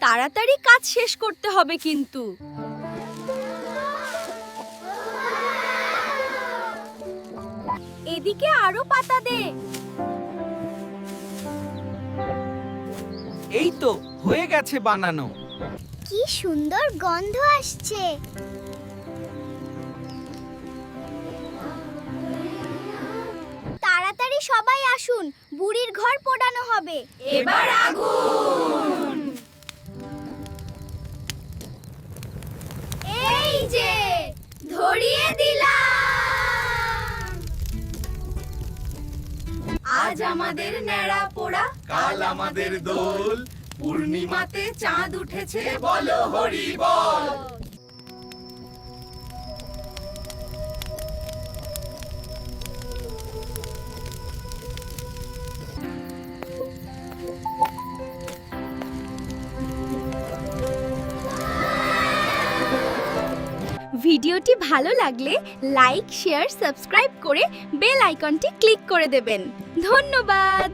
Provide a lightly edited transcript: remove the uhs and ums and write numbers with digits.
তাড়াতাড়ি কাজ শেষ করতে হবে কিন্তু। এদিকে আরো পাতা দে। এই তো হয়ে গেছে বানানো। কি সুন্দর গন্ধ আসছে। তাড়াতাড়ি সবাই আসুন, বুড়ির ঘর পোড়ানো হবে। এবার আগুন। এই যে ধরিয়ে দিলাম। আজ আমাদের ন্যাড়া পোড়া, কাল আমাদের দোল, পূর্ণিমাতে চাঁদ উঠেছে, বলো হরি বল। ভিডিওটি ভালো লাগলে লাইক, শেয়ার, সাবস্ক্রাইব করে বেল আইকনটি ক্লিক করে দেবেন। ধন্যবাদ।